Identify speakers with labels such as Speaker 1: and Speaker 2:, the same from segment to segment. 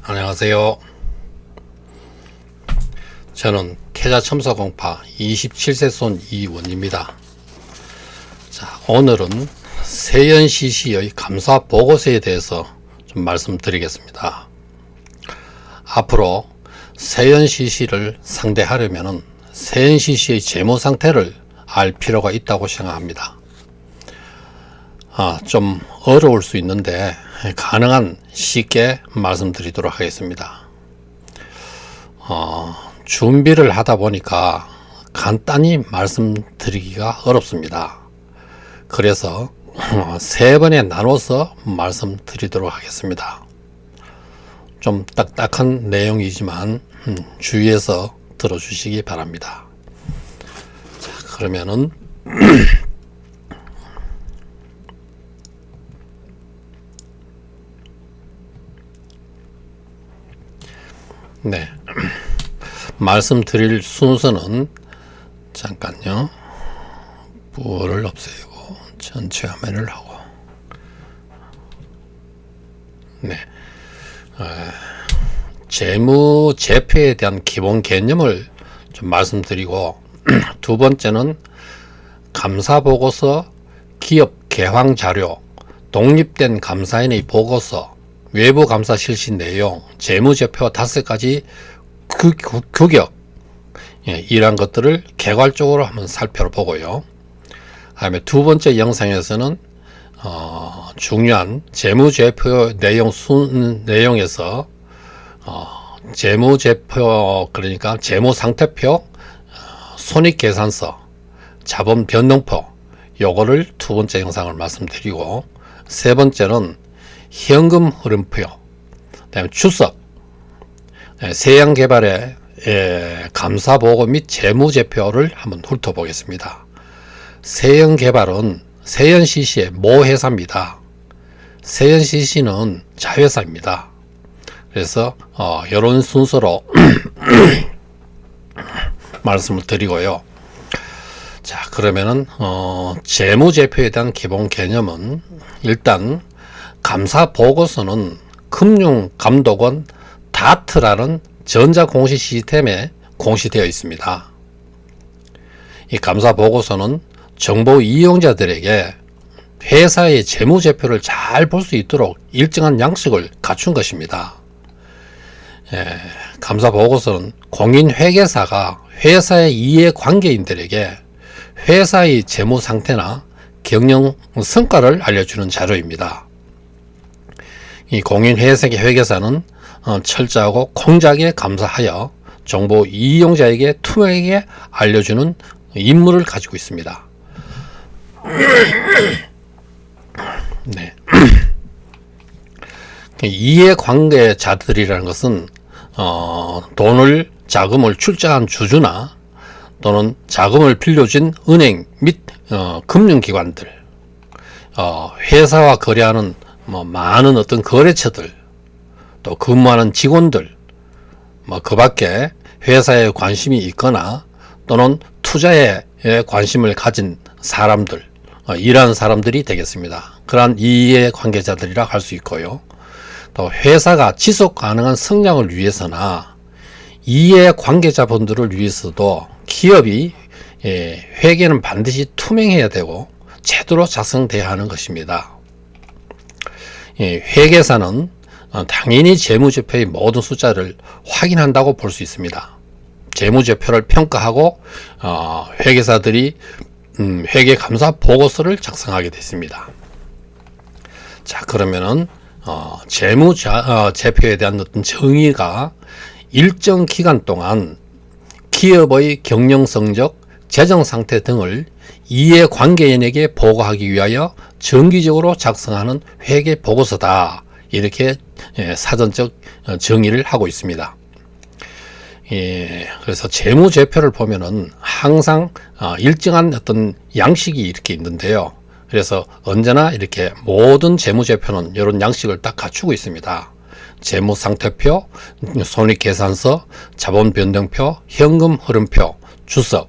Speaker 1: 안녕하세요. 저는 태자첨사공파 27세 손 이원입니다. 자, 오늘은 세연CC의 감사 보고서에 대해서 좀 말씀드리겠습니다. 앞으로 세연CC를 상대하려면 세연CC의 재무 상태를 알 필요가 있다고 생각합니다. 좀 어려울 수 있는데 가능한 쉽게 말씀드리도록 하겠습니다. 준비를 하다 보니까 간단히 말씀드리기가 어렵습니다. 그래서 세 번에 나눠서 말씀드리도록 하겠습니다. 좀 딱딱한 내용이지만 주의해서 들어주시기 바랍니다. 자, 그러면은 네, 말씀드릴 순서는 잠깐요. 부호를 없애고 전체 화면을 하고 네, 재무제표에 대한 기본 개념을 좀 말씀드리고 두 번째는 감사보고서, 기업 개황자료, 독립된 감사인의 보고서, 외부 감사 실시 내용, 재무제표 5가지 규격, 이러한 것들을 개괄적으로 한번 살펴보고요. 다음에 두 번째 영상에서는 중요한 재무제표 내용에서 재무제표, 그러니까 재무상태표, 손익계산서, 자본변동표, 요거를 두 번째 영상을 말씀드리고, 세 번째는 현금 흐름표, 그다음에 추석, 세양개발의 감사보고 및 재무제표를 한번 훑어보겠습니다. 세양개발은 세연CC의 모회사입니다. 세연CC는 자회사입니다. 그래서 이런 순서로 말씀을 드리고요. 자, 그러면은 재무제표에 대한 기본 개념은 일단 감사보고서는 금융감독원 다트라는 전자공시 시스템에 공시되어 있습니다. 이 감사보고서는 정보 이용자들에게 회사의 재무제표를 잘 볼 수 있도록 일정한 양식을 갖춘 것입니다. 감사보고서는 공인회계사가 회사의 이해관계인들에게 회사의 재무상태나 경영 성과를 알려주는 자료입니다. 이 공인회계사는 철저하고 공정하게 감사하여 정보 이용자에게 투명하게 알려주는 임무를 가지고 있습니다. 네. 이해관계자들이라는 것은 자금을 출자한 주주나 또는 자금을 빌려준 은행 및 금융기관들, 회사와 거래하는 많은 어떤 거래처들, 또 근무하는 직원들, 그 밖에 회사에 관심이 있거나 또는 투자에 관심을 가진 사람들, 이러한 사람들이 되겠습니다. 그러한 이해관계자들이라 할 수 있고요. 또 회사가 지속 가능한 성장을 위해서나 이해관계자분들을 위해서도 기업이 회계는 반드시 투명해야 되고 제대로 작성돼야 하는 것입니다. 회계사는 당연히 재무제표의 모든 숫자를 확인한다고 볼 수 있습니다. 재무제표를 평가하고 회계사들이 회계감사 보고서를 작성하게 됐습니다. 자, 그러면은 재무제표에 대한 어떤 정의가 일정 기간 동안 기업의 경영성적, 재정상태 등을 이해관계인에게 보고하기 위하여 정기적으로 작성하는 회계보고서다, 이렇게 사전적 정의를 하고 있습니다. 그래서 재무제표를 보면은 항상 일정한 어떤 양식이 이렇게 있는데요. 그래서 언제나 이렇게 모든 재무제표는 이런 양식을 딱 갖추고 있습니다. 재무상태표, 손익계산서, 자본변동표, 현금 흐름표, 주석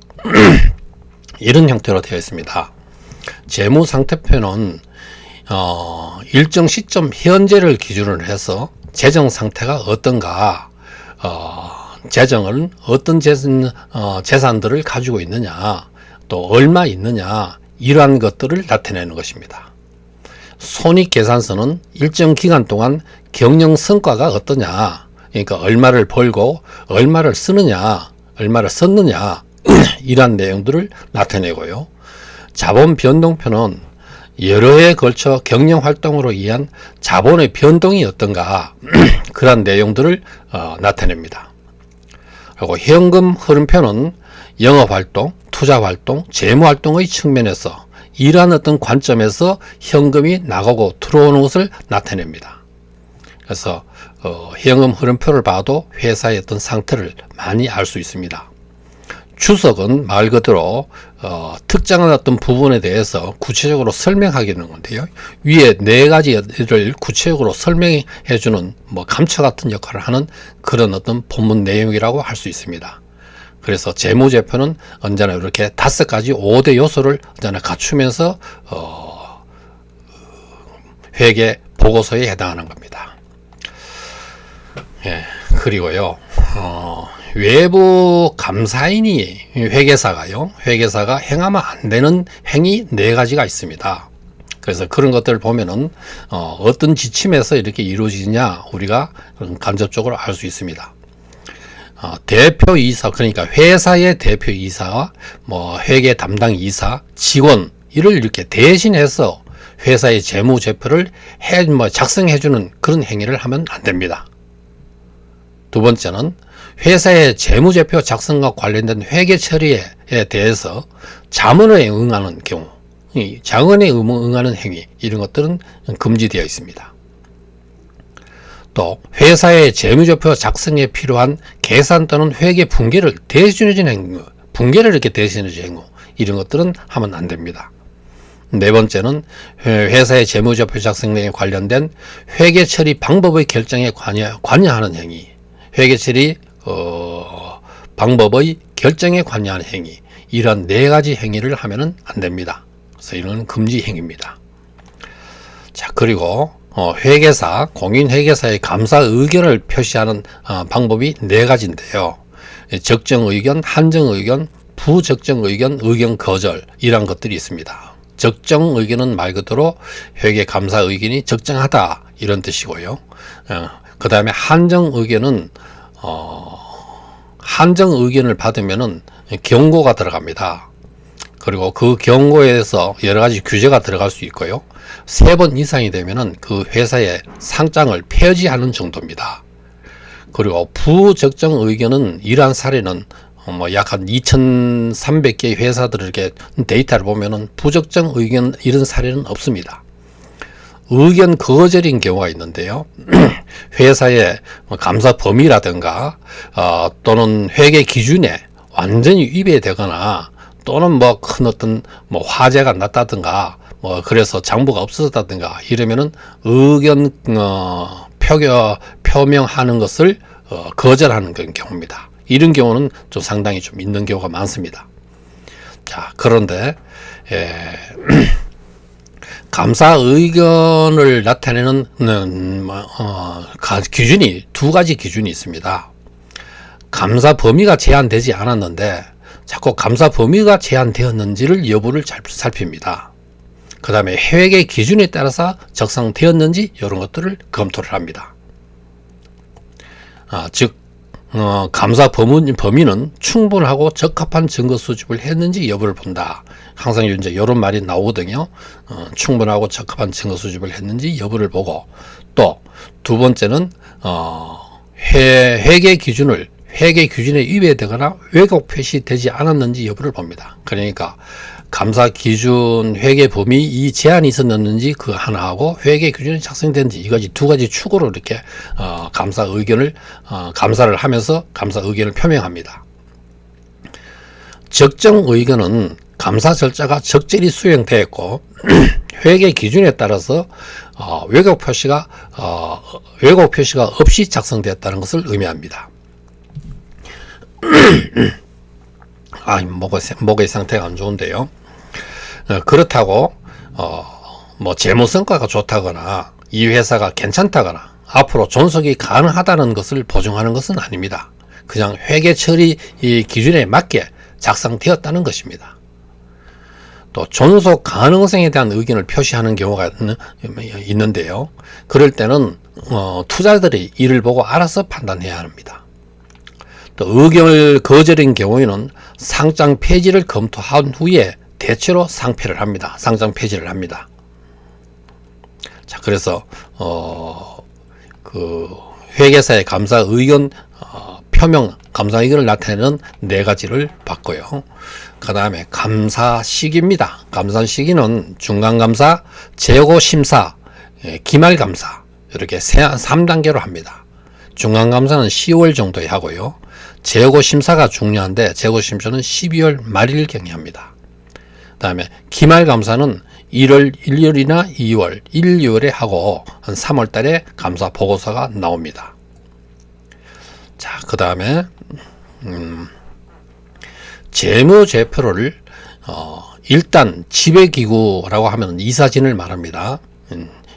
Speaker 1: 이런 형태로 되어 있습니다. 재무상태표는 일정 시점 현재를 기준으로 해서 재정 상태가 어떤가, 재정은 어떤 재산들을 가지고 있느냐, 또 얼마 있느냐, 이러한 것들을 나타내는 것입니다. 손익계산서는 일정 기간 동안 경영 성과가 어떠냐, 그러니까 얼마를 벌고 얼마를 쓰느냐, 얼마를 썼느냐, 이러한 내용들을 나타내고요. 자본 변동표는 여러 해에 걸쳐 경영 활동으로 인한 자본의 변동이 어떤가, 그런 내용들을 나타냅니다. 그리고 현금 흐름표는 영업활동, 투자활동, 재무활동의 측면에서 이러한 어떤 관점에서 현금이 나가고 들어오는 것을 나타냅니다. 그래서 현금 흐름표를 봐도 회사의 어떤 상태를 많이 알 수 있습니다. 주석은 말 그대로 특정한 어떤 부분에 대해서 구체적으로 설명하게 되는 건데요. 위에 4가지를 구체적으로 설명해 주는 감초 같은 역할을 하는 그런 어떤 본문 내용이라고 할 수 있습니다. 그래서 재무제표는 언제나 이렇게 5가지 5대 요소를 언제나 갖추면서 회계 보고서에 해당하는 겁니다. 예, 그리고요, 외부 감사인이 회계사가 행하면 안 되는 행위 4가지가 있습니다. 그래서 그런 것들을 보면은 어떤 지침에서 이렇게 이루어지냐 우리가 간접적으로 알 수 있습니다. 대표이사, 그러니까 회사의 대표이사와 회계 담당 이사, 직원 이를 이렇게 대신해서 회사의 재무제표를 작성해주는 그런 행위를 하면 안 됩니다. 두 번째는 회사의 재무제표 작성과 관련된 회계 처리에 대해서 자문에 응하는 경우, 자문에 응하는 행위, 이런 것들은 금지되어 있습니다. 또 회사의 재무제표 작성에 필요한 계산 또는 회계 분계를 대신해주는 행위, 분계를 이렇게 대신해주는 행위, 이런 것들은 하면 안 됩니다. 네 번째는 회사의 재무제표 작성에 관련된 회계 처리 방법의 결정에 관여하는 행위, 회계 처리 방법의 결정에 관여하는 행위, 이런 4가지 행위를 하면은 안 됩니다. 그래서 이런 금지 행위입니다. 자, 그리고 회계사, 공인회계사의 감사 의견을 표시하는 방법이 4가지인데요. 적정 의견, 한정 의견, 부적정 의견, 의견 거절, 이런 것들이 있습니다. 적정 의견은 말 그대로 회계 감사 의견이 적정하다, 이런 뜻이고요. 그 다음에 한정 의견은 한정 의견을 받으면은 경고가 들어갑니다. 그리고 그 경고에서 여러 가지 규제가 들어갈 수 있고요. 3번 이상이 되면은 그 회사의 상장을 폐지하는 정도입니다. 그리고 부적정 의견은 이러한 사례는 약 한 2,300개의 회사들을 이렇게 데이터를 보면은 부적정 의견 이런 사례는 없습니다. 의견 거절인 경우가 있는데요. 회사의 감사 범위라든가 또는 회계 기준에 완전히 위배되거나 또는 큰 어떤 화재가 났다든가 그래서 장부가 없어졌다든가 이러면은 의견 표명하는 것을 거절하는 그런 경우입니다. 이런 경우는 좀 상당히 좀 있는 경우가 많습니다. 자, 그런데 감사 의견을 나타내는 기준이 2가지 기준이 있습니다. 감사 범위가 제한되지 않았는데 자꾸 감사 범위가 제한되었는지를 여부를 잘 살핍니다. 그 다음에 회계 기준에 따라서 적성되었는지 이런 것들을 검토를 합니다. 즉 감사 범위는 충분하고 적합한 증거 수집을 했는지 여부를 본다. 항상 이제 이런 말이 나오거든요. 충분하고 적합한 증거 수집을 했는지 여부를 보고, 또 두 번째는 회계 기준에 위배되거나 왜곡 표시되지 않았는지 여부를 봅니다. 그러니까 감사 기준 회계 범위 이 제한이 있었는지 그 하나하고 회계 기준이 작성된지 이까지 2가지 축으로 이렇게 감사 의견을 감사를 하면서 감사 의견을 표명합니다. 적정 의견은 감사 절차가 적절히 수행되었고 회계 기준에 따라서 왜곡 표시가 없이 작성되었다는 것을 의미합니다. 목의 상태가 안 좋은데요. 그렇다고 재무 성과가 좋다거나 이 회사가 괜찮다거나 앞으로 존속이 가능하다는 것을 보증하는 것은 아닙니다. 그냥 회계 처리 기준에 맞게 작성되었다는 것입니다. 또 존속 가능성에 대한 의견을 표시하는 경우가 있는데요. 그럴 때는 투자자들이 이를 보고 알아서 판단해야 합니다. 또 의견을 거절인 경우에는 상장 폐지를 검토한 후에 대체로 상폐를 합니다. 상장 폐지를 합니다. 자, 그래서 그 회계사의 감사 의견 표명, 감사 의견을 나타내는 네 가지를 봤고요. 그 다음에 감사 시기입니다. 감사 시기는 중간감사, 재고심사, 기말감사 이렇게 3단계로 합니다. 중간감사는 10월 정도에 하고요. 재고심사가 중요한데 재고심사는 12월 말일경에 합니다. 그 다음에 기말감사는 1월이나 2월, 1, 2월에 하고 한 3월 달에 감사 보고서가 나옵니다. 자, 그 다음에 재무제표를 일단 지배기구라고 하면 이사진을 말합니다.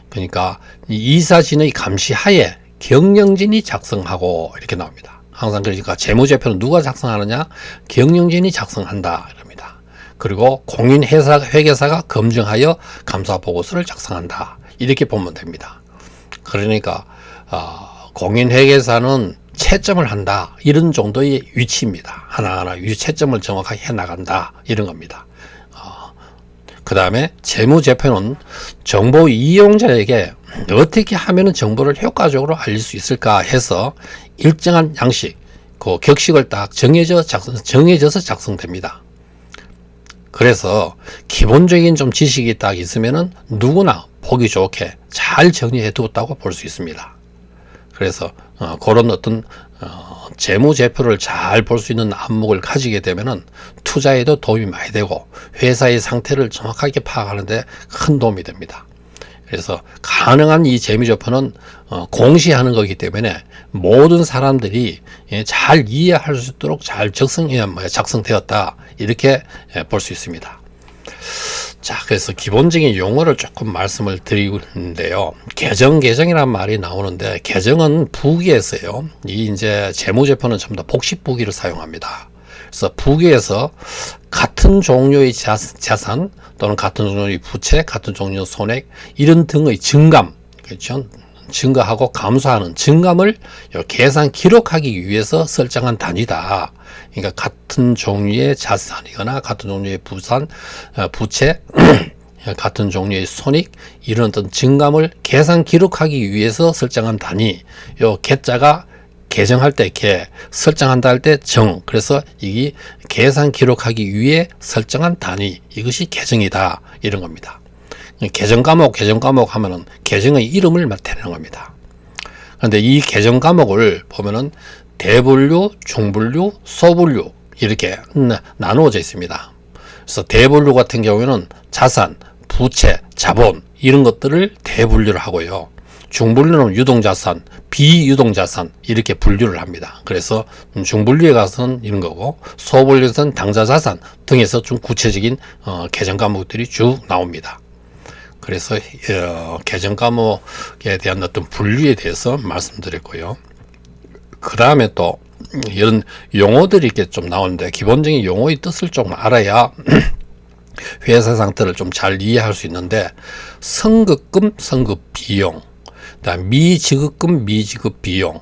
Speaker 1: 그러니까 이 이사진의 감시하에 경영진이 작성하고 이렇게 나옵니다. 항상 그러니까 재무제표는 누가 작성하느냐? 경영진이 작성한다 이럽니다. 그리고 공인회계사가 검증하여 감사보고서를 작성한다 이렇게 보면 됩니다. 그러니까 공인회계사는 채점을 한다 이런 정도의 위치입니다. 하나하나 채점을 정확하게 해나간다 이런 겁니다. 그 다음에 재무제표는 정보 이용자에게 어떻게 하면 정보를 효과적으로 알릴 수 있을까 해서 일정한 양식, 그 격식을 딱 정해져서 작성됩니다. 그래서 기본적인 좀 지식이 딱 있으면은 누구나 보기 좋게 잘 정리해 두었다고 볼 수 있습니다. 그래서 그런 어떤 재무제표를 잘 볼 수 있는 안목을 가지게 되면은 투자에도 도움이 많이 되고 회사의 상태를 정확하게 파악하는 데 큰 도움이 됩니다. 그래서 가능한 이 재무제표는 공시하는 거기 때문에 모든 사람들이 잘 이해할 수 있도록 잘 작성되었다 이렇게 볼 수 있습니다. 자, 그래서 기본적인 용어를 조금 말씀을 드리는데요. 계정이라는 말이 나오는데, 계정은 부기에서요. 이 이제 재무제표는 전부 다 복식 부기를 사용합니다. 그래서 부기에서 같은 종류의 자산 또는 같은 종류의 부채, 같은 종류의 손액 이런 등의 증감, 그렇죠? 증가하고 감소하는 증감을 계산 기록하기 위해서 설정한 단위다. 그러니까 같은 종류의 자산이거나 같은 종류의 부채, 같은 종류의 손익 이런 어떤 증감을 계산 기록하기 위해서 설정한 단위. 요 개자가 계정할 때 개, 설정한다 할 때 정. 그래서 이게 계산 기록하기 위해 설정한 단위. 이것이 계정이다. 이런 겁니다. 계정 과목 하면은 계정의 이름을 나타내는 겁니다. 그런데 이 계정 과목을 보면은 대분류, 중분류, 소분류 이렇게 나누어져 있습니다. 그래서 대분류 같은 경우에는 자산, 부채, 자본 이런 것들을 대분류를 하고요. 중분류는 유동자산, 비유동자산 이렇게 분류를 합니다. 그래서 중분류에 가서는 이런 거고 소분류에서는 당좌자산 등에서 좀 구체적인 계정 과목들이 쭉 나옵니다. 그래서 계정 과목에 대한 어떤 분류에 대해서 말씀드렸고요. 그 다음에 또 이런 용어들이 이렇게 좀 나오는데 기본적인 용어의 뜻을 좀 알아야 회사 상태를 좀 잘 이해할 수 있는데 선급금, 선급 비용, 그다음 미지급금, 미지급 비용,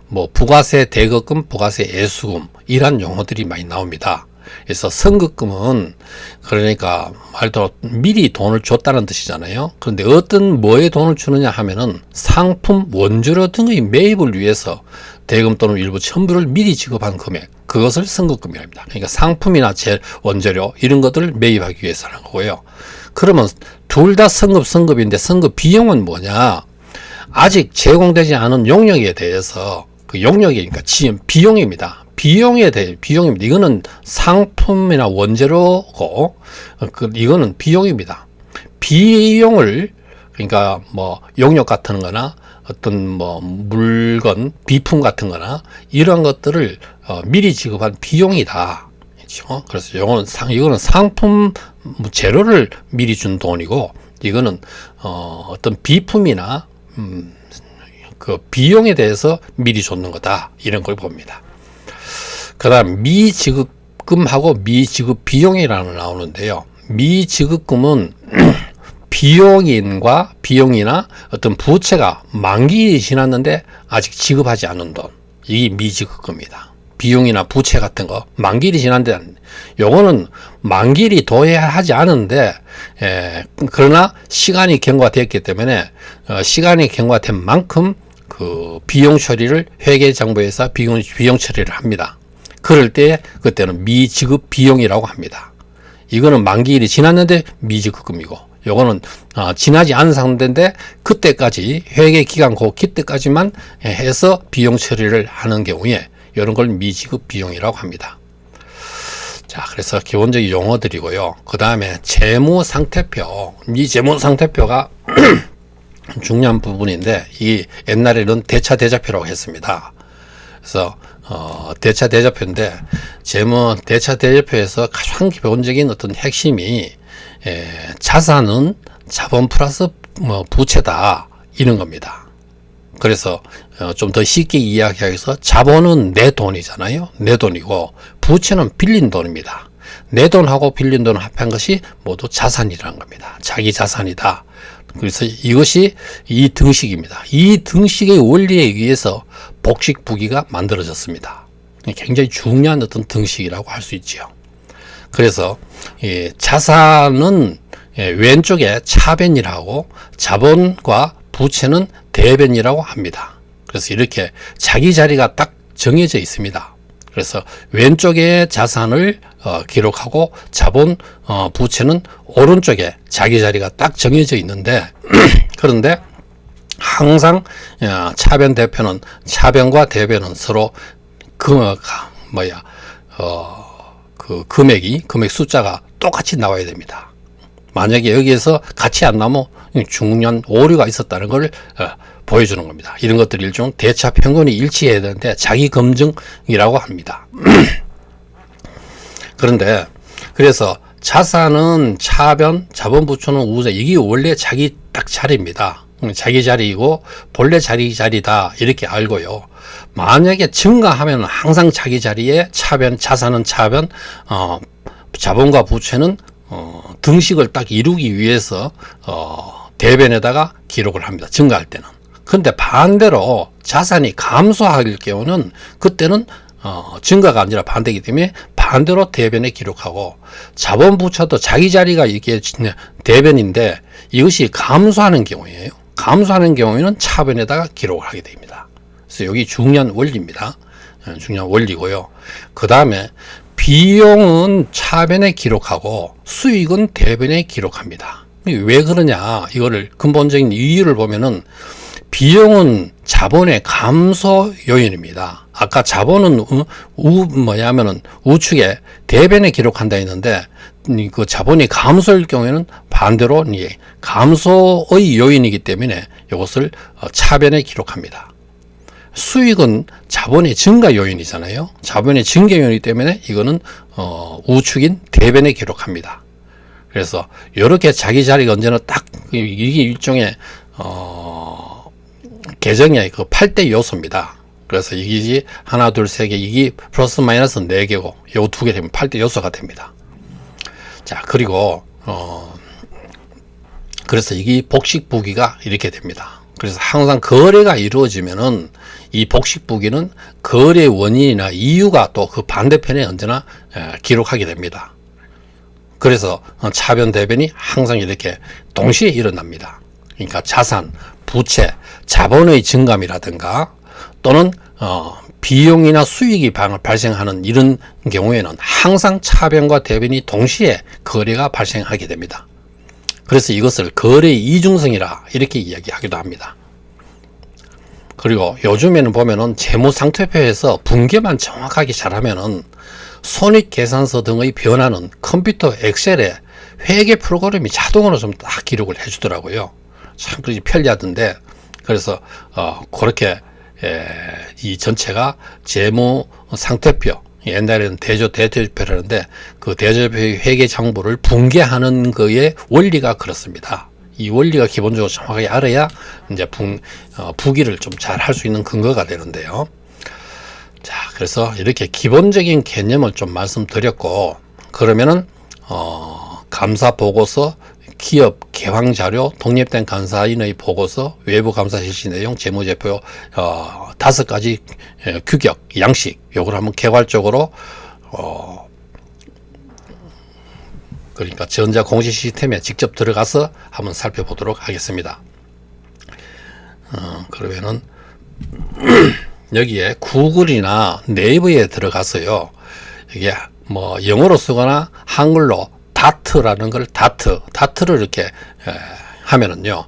Speaker 1: 뭐 부가세 대급금, 부가세 애수금 이런 용어들이 많이 나옵니다. 그래서 선급금은 그러니까 말도 미리 돈을 줬다는 뜻이잖아요. 그런데 어떤 뭐에 돈을 주느냐 하면은 상품, 원재료 등의 매입을 위해서 대금 또는 일부 첨부를 미리 지급한 금액, 그것을 선급금이라고 합니다. 그러니까 상품이나 원재료 이런 것들을 매입하기 위해서 하는 거고요. 그러면 둘 다 선급인데 선급 비용은 뭐냐? 아직 제공되지 않은 용역에 대해서 그 용역이니까 비용입니다. 비용입니다. 이거는 상품이나 원재료고, 이거는 비용입니다. 비용을, 그러니까 뭐, 용역 같은 거나, 어떤 뭐, 물건, 비품 같은 거나, 이런 것들을, 미리 지급한 비용이다. 그렇죠? 그래서 이거는 상품 재료를 미리 준 돈이고, 이거는, 어떤 비품이나, 그 비용에 대해서 미리 줬는 거다. 이런 걸 봅니다. 그 다음 미지급금하고 미지급 비용이라는 나오는데요. 미지급금은 비용이나 어떤 부채가 만기일이 지났는데 아직 지급하지 않은 돈. 이게 미지급금이다. 비용이나 부채 같은 거 만기일이 지났는데 요거는 만기일이 도래하지 않은데 그러나 시간이 경과됐기 때문에 시간이 경과된 만큼 그 비용 처리를 회계장부에서 비용 처리를 합니다. 그럴 때 그때는 미지급 비용이라고 합니다. 이거는 만기일이 지났는데 미지급금이고 요거는 지나지 않은 상태인데 그때까지 회계 기간 그때까지만 해서 비용 처리를 하는 경우에 이런 걸 미지급 비용이라고 합니다. 자, 그래서 기본적인 용어들이고요. 그 다음에 재무상태표. 이 재무상태표가 중요한 부분인데 이 옛날에는 대차대자표라고 했습니다. 그래서 대차대자표인데 대차대자표에서 가장 기본적인 어떤 핵심이 자산은 자본 플러스 부채다 이런 겁니다. 그래서 좀 더 쉽게 이야기해서 자본은 내 돈이잖아요. 내 돈이고 부채는 빌린 돈입니다. 내 돈하고 빌린 돈을 합한 것이 모두 자산이라는 겁니다. 자기 자산이다. 그래서 이것이 이 등식입니다. 이 등식의 원리에 의해서 복식부기가 만들어졌습니다. 굉장히 중요한 어떤 등식이라고 할 수 있지요. 그래서 자산은 왼쪽에 차변이라고 자본과 부채는 대변이라고 합니다. 그래서 이렇게 자기 자리가 딱 정해져 있습니다. 그래서 왼쪽에 자산을 기록하고 자본, 부채는 오른쪽에 자기 자리가 딱 정해져 있는데 그런데 항상 차변 대표는 차변과 대변은 서로 그 금액 숫자가 똑같이 나와야 됩니다. 만약에 여기에서 같이 안 나오면 중요한 오류가 있었다는 걸 보여주는 겁니다. 이런 것들이 일종 대차 평균이 일치해야 되는데 자기 검증이라고 합니다. 그런데 그래서 자산은 차변, 자본 부채는 우세. 이게 원래 자기 딱 자리입니다. 자기 자리이고 본래 자리다 이렇게 알고요. 만약에 증가하면 항상 자기 자리에 차변, 자산은 차변, 자본과 부채는 등식을 딱 이루기 위해서 대변에다가 기록을 합니다. 증가할 때는. 그런데 반대로 자산이 감소할 경우는 그때는 증가가 아니라 반대이기 때문에 반대로 대변에 기록하고 자본 부채도 자기 자리가 이게 대변인데 이것이 감소하는 경우예요. 감소하는 경우에는 차변에다가 기록을 하게 됩니다. 그래서 여기 중요한 원리입니다. 중요한 원리고요. 그 다음에 비용은 차변에 기록하고 수익은 대변에 기록합니다. 왜 그러냐? 이거를 근본적인 이유를 보면은 비용은 자본의 감소 요인입니다. 아까 자본은 우측에 대변에 기록한다 했는데 그 자본이 감소할 경우에는 반대로 감소의 요인이기 때문에 이것을 차변에 기록합니다. 수익은 자본의 증가 요인이잖아요. 자본의 증가 요인이기 때문에 이거는 우측인 대변에 기록합니다. 그래서 이렇게 자기 자리가 언제나 딱 이게 일종의 계정의 그 8대 요소입니다. 그래서 이게 하나, 둘, 세 개, 이게 플러스 마이너스 4개고 요 2개 되면 8대 요소가 됩니다. 자, 그리고 그래서 이게 복식부기가 이렇게 됩니다. 그래서 항상 거래가 이루어지면은 이 복식부기는 거래 원인이나 이유가 또 그 반대편에 언제나 기록하게 됩니다. 그래서 차변 대변이 항상 이렇게 동시에 일어납니다. 그러니까 자산, 부채, 자본의 증감이라든가 또는 비용이나 수익이 발생하는 이런 경우에는 항상 차변과 대변이 동시에 거래가 발생하게 됩니다. 그래서 이것을 거래의 이중성이라 이렇게 이야기하기도 합니다. 그리고 요즘에는 보면은 재무상태표에서 분계만 정확하게 잘하면은 손익계산서 등의 변화는 컴퓨터 엑셀에 회계 프로그램이 자동으로 좀 딱 기록을 해주더라고요. 참 그렇게 편리하던데 그래서 그렇게 이 전체가 재무상태표 옛날에는 대조표라는데 그 대조표의 회계 장부를 분계하는 거의 원리가 그렇습니다. 이 원리가 기본적으로 정확하게 알아야 이제 부기를 좀 잘 할 수 있는 근거가 되는데요. 자, 그래서 이렇게 기본적인 개념을 좀 말씀드렸고, 그러면은 감사 보고서, 기업 개황 자료, 독립된 감사인의 보고서, 외부 감사 실시 내용, 재무제표 5가지 규격, 양식, 요걸 한번 개괄적으로 그러니까 전자 공시 시스템에 직접 들어가서 한번 살펴보도록 하겠습니다. 그러면은 여기에 구글이나 네이버에 들어가서요, 이게 뭐 영어로 쓰거나 한글로 다트라는 걸 다트를 이렇게 하면은요,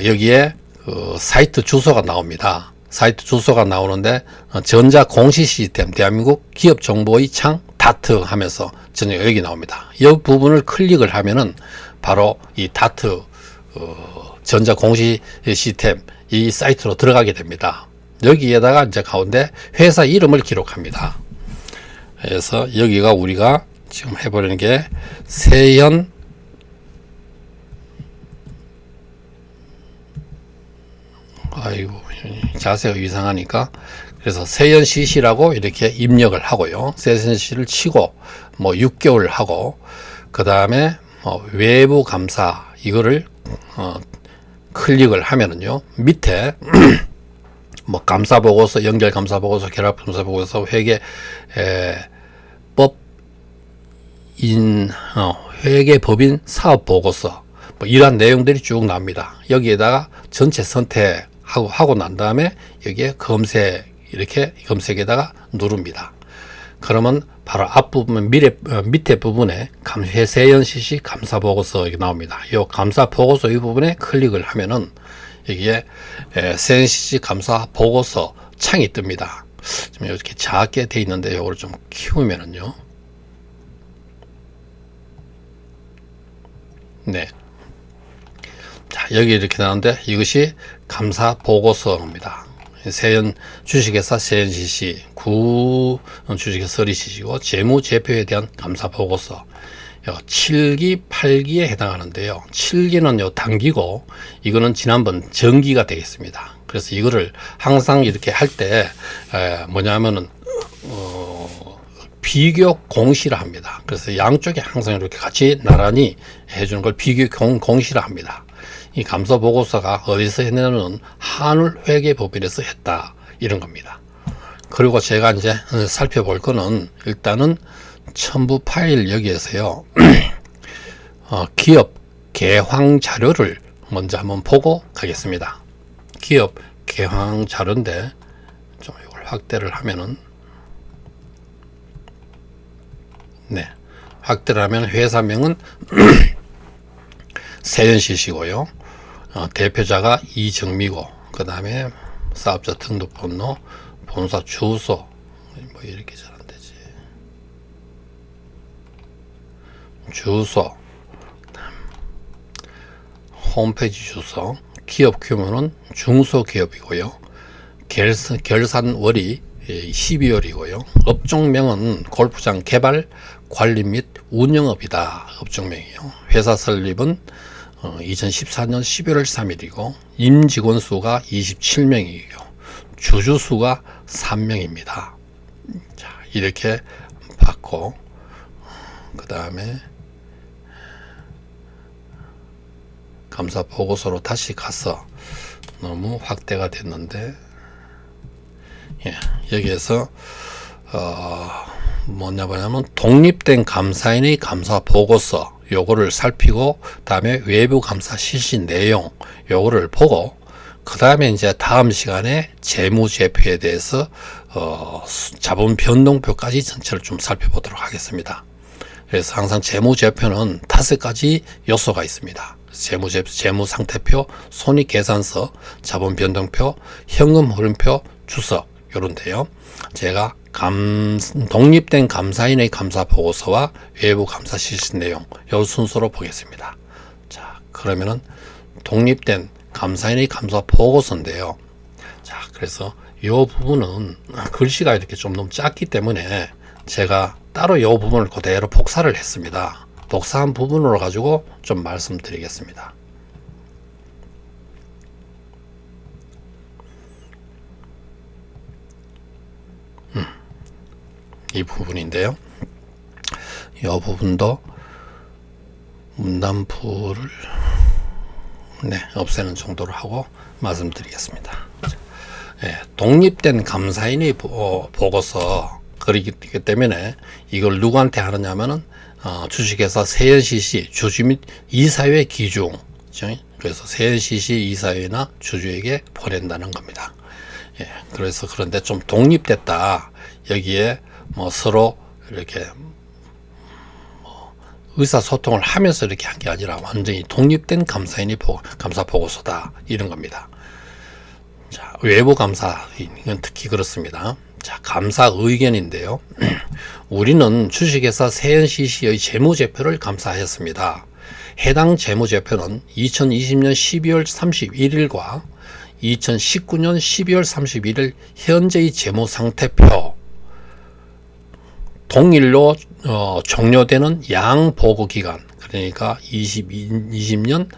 Speaker 1: 여기에 그 사이트 주소가 나옵니다. 사이트 주소가 나오는데 전자 공시 시스템 대한민국 기업 정보의 창 다트 하면서 전혀 여기 나옵니다. 이 부분을 클릭을 하면은 바로 이 다트 전자 공시 시스템 이 사이트로 들어가게 됩니다. 여기에다가 이제 가운데 회사 이름을 기록합니다. 그래서 여기가 우리가 지금 해보려는 게 세현 아이고 자세가 이상하니까, 그래서 세현 CC라고 이렇게 입력을 하고요. 세현 CC를 치고 뭐 6개월 하고, 그 다음에 외부 감사 이거를 클릭을 하면은요, 밑에 뭐 감사 보고서, 연결 감사 보고서, 결합 감사 보고서, 회계법인 사업 보고서 뭐 이러한 내용들이 쭉 나옵니다. 여기에다가 전체 선택하고 난 다음에 여기에 검색, 이렇게 검색에다가 누릅니다. 그러면 바로 앞부분 밑에 부분에 세현 CC 감사 보고서 이렇게 나옵니다. 이 감사 보고서 이 부분에 클릭을 하면은 여기에 세현 CC 감사 보고서 창이 뜹니다. 지금 이렇게 작게 돼 있는데 이걸 좀 키우면은요, 네. 자, 여기 이렇게 나오는데 이것이 감사 보고서입니다. 세현 주식회사 세현 CC, 구 주식회사 서리 CC고 재무제표에 대한 감사 보고서 7기, 8기에 해당하는데요. 7기는 요 단기고 이거는 지난번 정기가 되겠습니다. 그래서 이거를 항상 이렇게 할 때 뭐냐면은 비교 공시라 합니다. 그래서 양쪽에 항상 이렇게 같이 나란히 해주는 걸 비교 공시라 합니다. 이 감사 보고서가 어디서 했냐면 한울 회계법인에서 했다, 이런 겁니다. 그리고 제가 이제 살펴볼 거는 일단은 첨부 파일 여기에서요 기업 개황 자료를 먼저 한번 보고 가겠습니다. 기업 개황 자료인데 좀 이걸 확대를 하면은, 네, 확대를 하면 회사명은 세현CC고요. 대표자가 이정미고, 그 다음에 사업자 등록번호, 본사 주소, 뭐 이렇게 잘 안 되지. 주소, 홈페이지 주소, 기업 규모는 중소기업이고요. 결산월이 12월이고요. 업종명은 골프장 개발, 관리 및 운영업이다. 업종명이요. 회사 설립은 2014년 11월 3일이고 임직원 수가 27명이고요. 주주 수가 3명입니다. 자, 이렇게 받고, 그 다음에 감사 보고서로 다시 가서, 너무 확대가 됐는데, 예, 여기에서 뭐냐면 독립된 감사인의 감사 보고서 요거를 살피고, 다음에 외부 감사 실시 내용 요거를 보고, 그 다음에 이제 다음 시간에 재무제표에 대해서 자본 변동표까지 전체를 좀 살펴보도록 하겠습니다. 그래서 항상 재무제표는 5가지 요소가 있습니다. 재무상태표, 손익계산서, 자본변동표, 현금흐름표, 주석, 요런데요. 제가 독립된 감사인의 감사 보고서와 외부 감사 실시 내용, 요 순서로 보겠습니다. 자, 그러면은 독립된 감사인의 감사 보고서인데요. 자, 그래서 요 부분은 글씨가 이렇게 좀 너무 작기 때문에 제가 따로 요 부분을 그대로 복사를 했습니다. 복사한 부분으로 가지고 좀 말씀드리겠습니다. 이 부분인데요. 이 부분도 문단부를 없애는 정도로 하고 말씀드리겠습니다. 독립된 감사인의 보고서 그렇기 때문에 이걸 누구한테 하느냐면은 주식회사 세연CC 주주 및 이사회 기중, 그래서 세연CC 이사회나 주주에게 보낸다는 겁니다. 그래서 그런데 좀 독립됐다. 여기에 서로 이렇게 의사소통을 하면서 이렇게 한 게 아니라 완전히 독립된 감사인이 감사 보고서다, 이런 겁니다. 자, 외부 감사인은 특히 그렇습니다. 자, 감사 의견인데요. 우리는 주식회사 세연CC의 재무제표를 감사했습니다. 해당 재무제표는 2020년 12월 31일과 2019년 12월 31일 현재의 재무상태표 동일로 종료되는 양보고기간, 그러니까 20년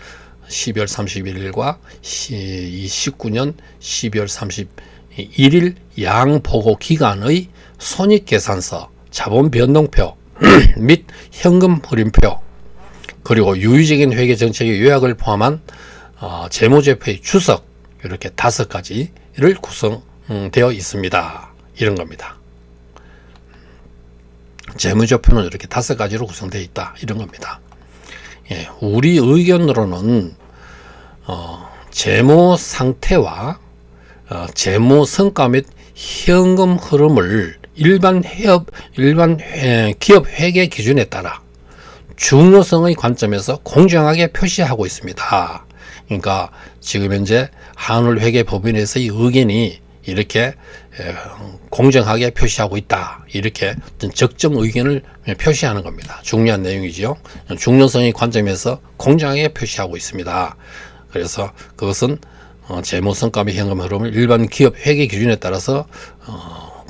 Speaker 1: 12월 31일과 19년 12월 31일 양보고기간의 손익계산서, 자본변동표 및 현금흐름표, 그리고 유의적인 회계정책의 요약을 포함한 재무제표의 주석, 이렇게 5가지를 구성되어 있습니다. 이런 겁니다. 재무제표는 이렇게 5가지로 구성되어 있다, 이런 겁니다. 우리 의견으로는 재무 상태와 재무 성과 및 현금 흐름을 일반 기업 회계 기준에 따라 중요성의 관점에서 공정하게 표시하고 있습니다. 그러니까 지금 현재 한울회계법인에서의 의견이 이렇게 공정하게 표시하고 있다, 이렇게 적정 의견을 표시하는 겁니다. 중요한 내용이죠. 중요성의 관점에서 공정하게 표시하고 있습니다. 그래서 그것은 재무성과 및 현금 흐름을 일반 기업 회계 기준에 따라서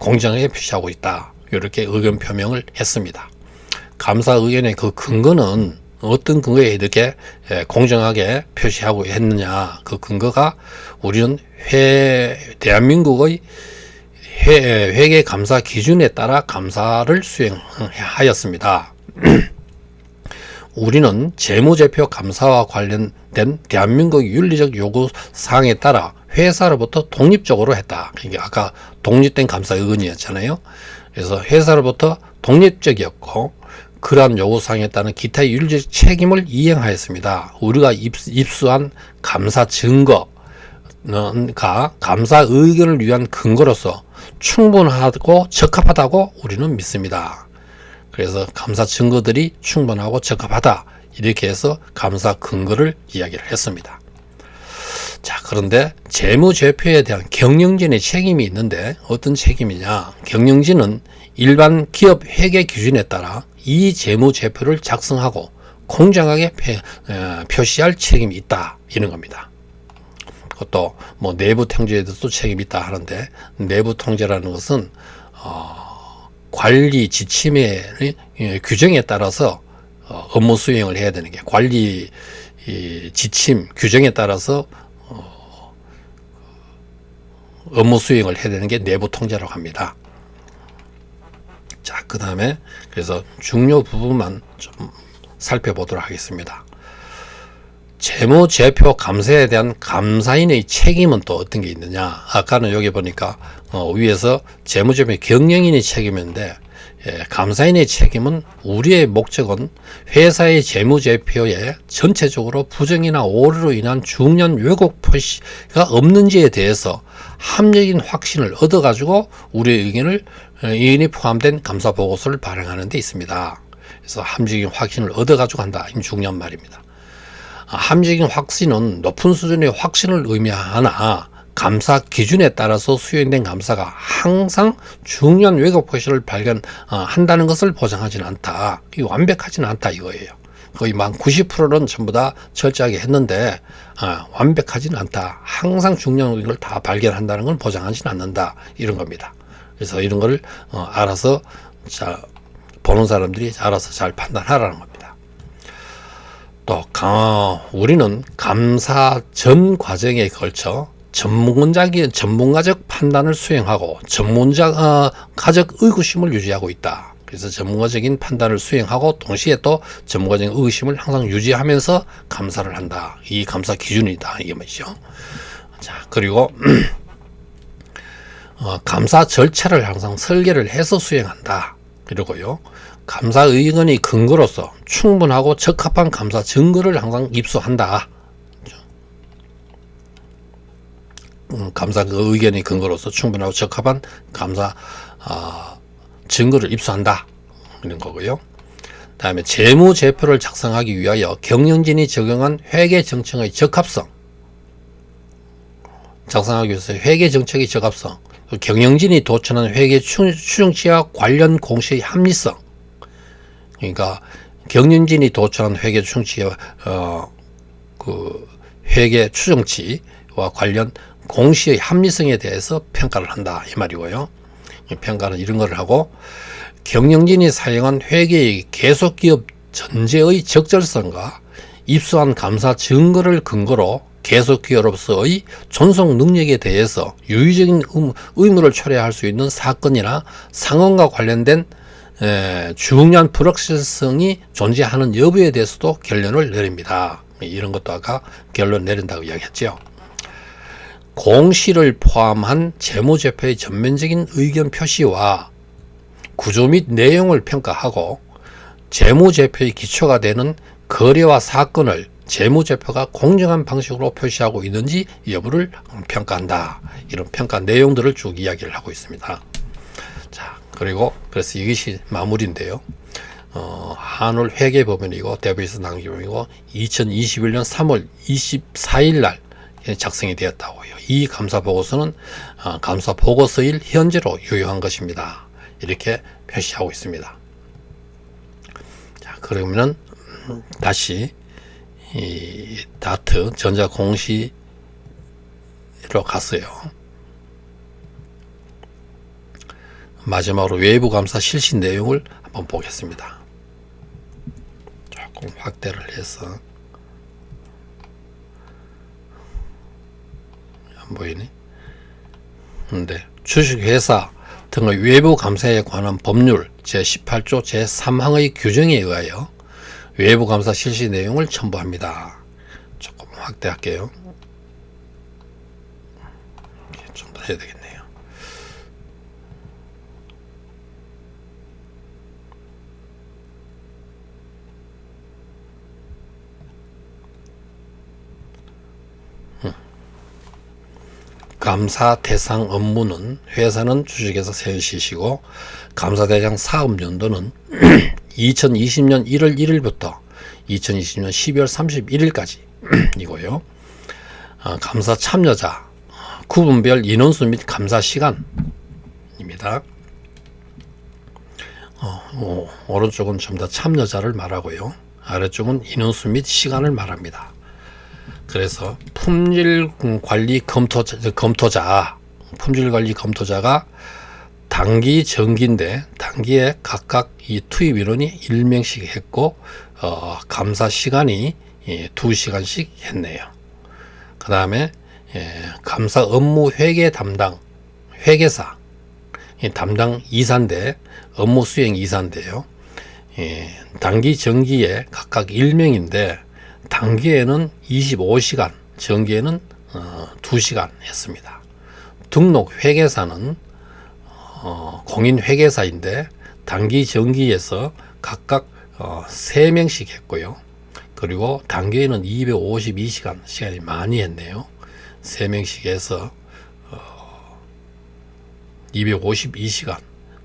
Speaker 1: 공정하게 표시하고 있다, 이렇게 의견 표명을 했습니다. 감사 의견의 그 근거는 어떤 근거에 이렇게 공정하게 표시하고 했느냐, 그 근거가 우리는 대한민국의 회계 감사 기준에 따라 감사를 수행하였습니다. 우리는 재무제표 감사와 관련된 대한민국 윤리적 요구 사항에 따라 회사로부터 독립적으로 했다. 그러니까 아까 독립된 감사 의견이었잖아요. 그래서 회사로부터 독립적이었고 그러한 요구사항에 따른 기타 윤리적 책임을 이행하였습니다. 우리가 입수한 감사 증거가 감사 의견을 위한 근거로서 충분하고 적합하다고 우리는 믿습니다. 그래서 감사 증거들이 충분하고 적합하다, 이렇게 해서 감사 근거를 이야기를 했습니다. 자, 그런데 재무제표에 대한 경영진의 책임이 있는데 어떤 책임이냐? 경영진은 일반 기업 회계 기준에 따라 이 재무제표를 작성하고 공정하게 표시할 책임이 있다, 이런 겁니다. 그것도 내부 통제에도 책임이 있다 하는데, 내부 통제라는 것은 관리 지침의 규정에 따라서 업무 수행을 해야 되는 게, 관리 지침 규정에 따라서 업무 수행을 해야 되는 게 내부 통제라고 합니다. 자, 그 다음에 그래서 중요 부분만 좀 살펴보도록 하겠습니다. 재무제표 감사에 대한 감사인의 책임은 또 어떤 게 있느냐? 아까는 여기 보니까 위에서 재무제표 경영인의 책임인데, 감사인의 책임은 우리의 목적은 회사의 재무제표에 전체적으로 부정이나 오류로 인한 중요한 왜곡 표시가 없는지에 대해서 합리적인 확신을 얻어가지고 우리의 의견이 포함된 감사 보고서를 발행하는 데 있습니다. 그래서 합리적인 확신을 얻어가지고 한다, 이 중요한 말입니다. 합리적인 확신은 높은 수준의 확신을 의미하나 감사 기준에 따라서 수행된 감사가 항상 중요한 왜곡 표시를 발견한다는 것을 보장하지는 않다. 이게 완벽하지는 않다, 이거예요. 거의 90%는 전부 다 철저하게 했는데 완벽하지는 않다. 항상 중요한 걸 다 발견한다는 건 보장하지는 않는다, 이런 겁니다. 그래서 이런 걸 알아서 보는 사람들이 알아서 잘 판단하라는 겁니다. 또 우리는 감사 전 과정에 걸쳐 전문가적 판단을 수행하고 전문가적 의구심을 유지하고 있다. 그래서 전문가적인 판단을 수행하고 동시에 또 전문가적인 의구심을 항상 유지하면서 감사를 한다. 이 감사 기준이다. 이게 뭐죠? 자, 그리고 감사 절차를 항상 설계를 해서 수행한다. 그리고요, 감사 의견의 근거로서 충분하고 적합한 감사 증거를 항상 입수한다. 감사 의견의 근거로서 충분하고 적합한 감사 증거를 입수한다. 이런 거고요. 다음에 재무제표를 작성하기 위하여 경영진이 적용한 회계정책의 적합성. 작성하기 위해서 회계정책의 적합성. 경영진이 도출한 회계 추정치와 관련 공시의 합리성. 그러니까 경영진이 도출한 회계 추정치와 회계 추정치와 관련 공시의 합리성에 대해서 평가를 한다. 이 말이고요. 평가는 이런 거를 하고, 경영진이 사용한 회계의 계속기업 전제의 적절성과 입수한 감사 증거를 근거로 계속기업으로서의 존속 능력에 대해서 유의적인 의무를 초래할 수 있는 사건이나 상황과 관련된 중요한 불확실성이 존재하는 여부에 대해서도 결론을 내립니다. 이런 것도 아까 결론 내린다고 이야기했죠. 공시를 포함한 재무제표의 전면적인 의견 표시와 구조 및 내용을 평가하고 재무제표의 기초가 되는 거래와 사건을 재무제표가 공정한 방식으로 표시하고 있는지 여부를 평가한다. 이런 평가 내용들을 쭉 이야기를 하고 있습니다. 자, 그리고 그래서 이것이 마무리인데요. 한울 회계법인이고 대법에서 낭기법이고 2021년 3월 24일 날 작성이 되었다고요. 이 감사보고서는 감사보고서일 현재로 유효한 것입니다. 이렇게 표시하고 있습니다. 자, 그러면은 다시 이 다트 전자공시로 갔어요. 마지막으로 외부감사 실시 내용을 한번 보겠습니다. 조금 확대를 해서 안 보이네. 근데 주식회사 등의 외부 감사에 관한 법률 제18조 제3항의 규정에 의하여 외부 감사 실시 내용을 첨부합니다. 조금 확대할게요. 좀 더 해야 되겠네요. 감사 대상 업무는 회사는 주식회사 셋이시고 감사 대상 사업 연도는 2020년 1월 1일부터 2020년 12월 31일까지 이고요. 감사 참여자, 구분별 인원수 및 감사 시간입니다. 오른쪽은 전부 다 참여자를 말하고요. 아래쪽은 인원수 및 시간을 말합니다. 그래서 품질관리 검토자가 단기 정기인데 단기에 각각 이 투입 인원이 1명씩 했고 감사 시간이 2시간씩 했네요. 그 다음에 감사 업무 회계 담당 회계사 담당 이사인데 업무 수행 이사인데요. 단기 정기에 각각 1명인데 단기에는 25시간, 정기에는 2시간 했습니다. 등록 회계사는 공인 회계사인데 단기 정기에서 각각 3명씩 했고요. 그리고 단기에는 252시간 시간이 많이 했네요. 3명씩 해서 252시간,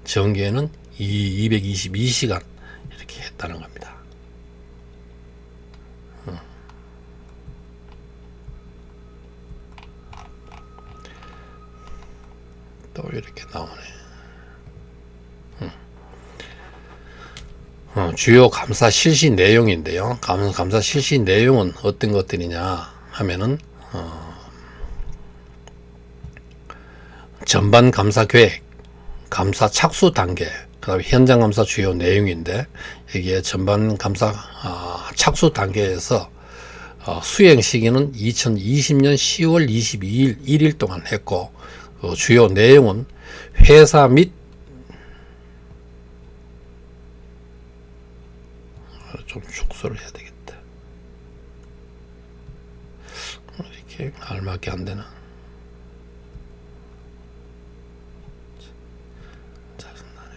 Speaker 1: 정기에는 222시간 이렇게 했다는 겁니다. 또 이렇게 나오네. 주요 감사 실시 내용인데요. 감사 실시 내용은 어떤 것들이냐 하면은 전반 감사 계획, 감사 착수 단계, 그다음에 현장 감사 주요 내용인데 여기에 전반 감사 착수 단계에서 수행 시기는 2020년 10월 22일 1일 동안 했고 주요 내용은 회사 및 좀 축소를 해야 되겠다. 이렇게 알맞게 안 되나? 짜증나네.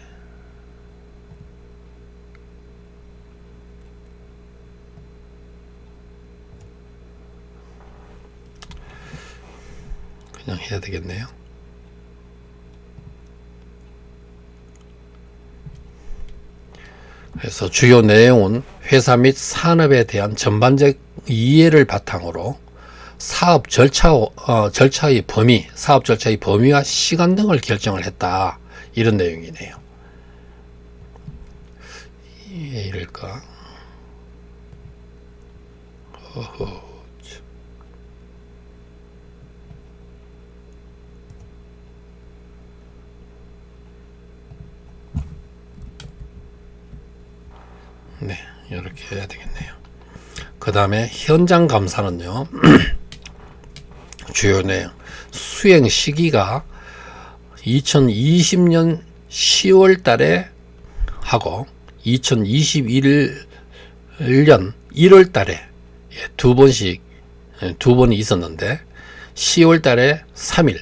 Speaker 1: 그냥 해야 되겠네요. 그래서 주요 내용은 회사 및 산업에 대한 전반적 이해를 바탕으로 사업 절차의 범위, 사업 절차의 범위와 시간 등을 결정을 했다. 이런 내용이네요. 왜 이럴까? 네, 이렇게 해야 되겠네요. 그 다음에 현장 감사는요. 주요 내용 수행 시기가 2020년 10월 달에 하고 2021년 1월 달에 두 번이 있었는데 10월 달에 3일,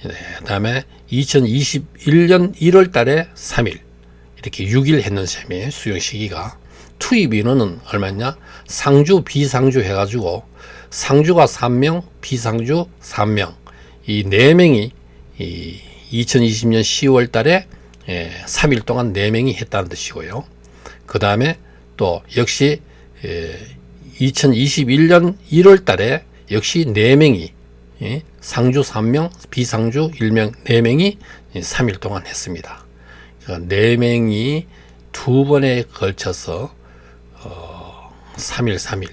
Speaker 1: 그 다음에 2021년 1월 달에 3일 이렇게 6일 했는 셈이에요. 수용 시기가. 투입 인원은 얼마냐? 상주, 비상주 해가지고 상주가 3명, 비상주 3명. 이 4명이 2020년 10월 달에 3일 동안 4명이 했다는 뜻이고요. 그 다음에 또 역시 2021년 1월 달에 역시 4명이 상주 3명, 비상주 1명, 4명이 3일 동안 했습니다. 4명이 두 번에 걸쳐서 3일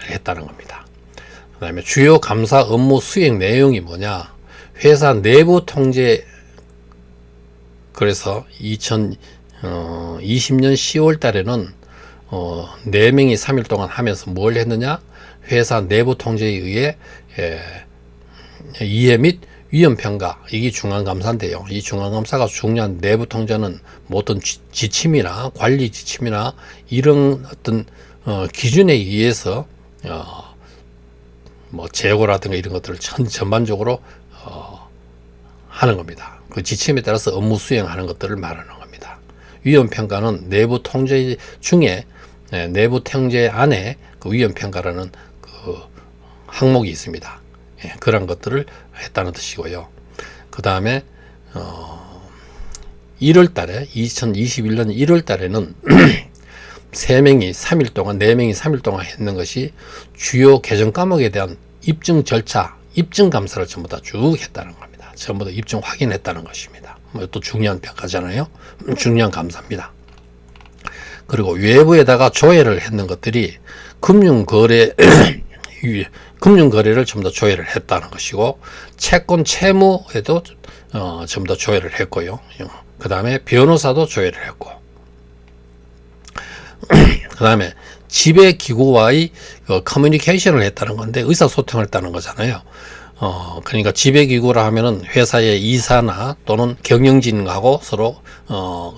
Speaker 1: 했다는 겁니다. 그 다음에 주요 감사 업무 수행 내용이 뭐냐? 회사 내부 통제, 그래서 2020년 10월 달에는 4명이 3일 동안 하면서 뭘 했느냐? 회사 내부 통제에 의해 이해 및 위험평가, 이게 중앙감사인데요. 이 중앙감사가 중요한 내부 통제는 어떤 지침이나 관리 지침이나 이런 어떤 기준에 의해서 뭐 재고라든가 이런 것들을 전반적으로 하는 겁니다. 그 지침에 따라서 업무 수행하는 것들을 말하는 겁니다. 위험평가는 내부 통제 중에 내부 통제 안에 그 위험평가라는 그 항목이 있습니다. 그런 것들을 했다는 뜻이고요. 그 다음에 1월 달에 2021년 1월 달에는 3명이 3일 동안 4명이 3일 동안 했는 것이 주요 개정 과목에 대한 입증 절차, 입증 감사를 전부 다 쭉 했다는 겁니다. 전부 다 입증 확인했다는 것입니다. 또 중요한 평가잖아요. 중요한 감사입니다. 그리고 외부에다가 조회를 했는 것들이 금융거래를 좀 더 조회를 했다는 것이고, 채권 채무에도 좀 더 조회를 했고요. 그 다음에 변호사도 조회를 했고, 그 다음에 지배기구와의 커뮤니케이션을 했다는 건데, 의사소통을 했다는 거잖아요. 그러니까 지배기구라 하면은 회사의 이사나 또는 경영진하고 서로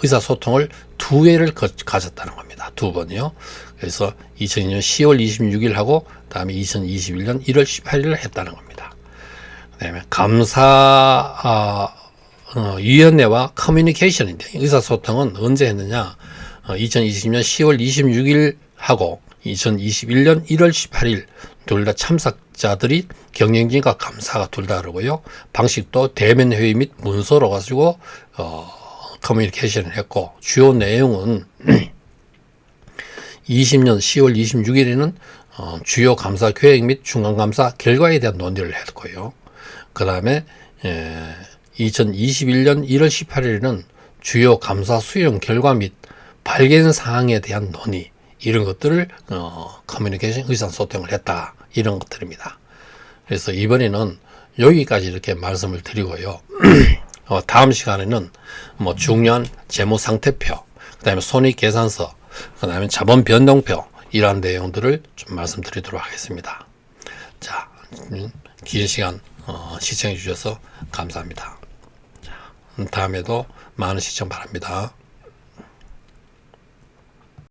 Speaker 1: 의사소통을 2회를 가졌다는 겁니다. 2번이요. 그래서 2002년 10월 26일 하고 다음에 2021년 1월 18일을 했다는 겁니다. 그다음에 감사위원회와 커뮤니케이션인데, 의사소통은 언제 했느냐? 2020년 10월 26일 하고 2021년 1월 18일 둘 다 참석자들이 경영진과 감사가 둘 다 그러고요. 방식도 대면 회의 및 문서로 가지고 커뮤니케이션을 했고, 주요 내용은 20년 10월 26일에는 주요 감사 계획 및 중간감사 결과에 대한 논의를 했고요. 그 다음에 2021년 1월 18일에는 주요 감사 수용 결과 및 발견 사항에 대한 논의, 이런 것들을 커뮤니케이션 의사소통을 했다, 이런 것들입니다. 그래서 이번에는 여기까지 이렇게 말씀을 드리고요. 다음 시간에는 뭐 중요한 재무 상태표, 그 다음에 손익계산서, 그 다음에 자본 변동표, 이러한 내용들을 좀 말씀드리도록 하겠습니다. 자, 긴 시간 시청해 주셔서 감사합니다. 자, 다음에도 많은 시청 바랍니다.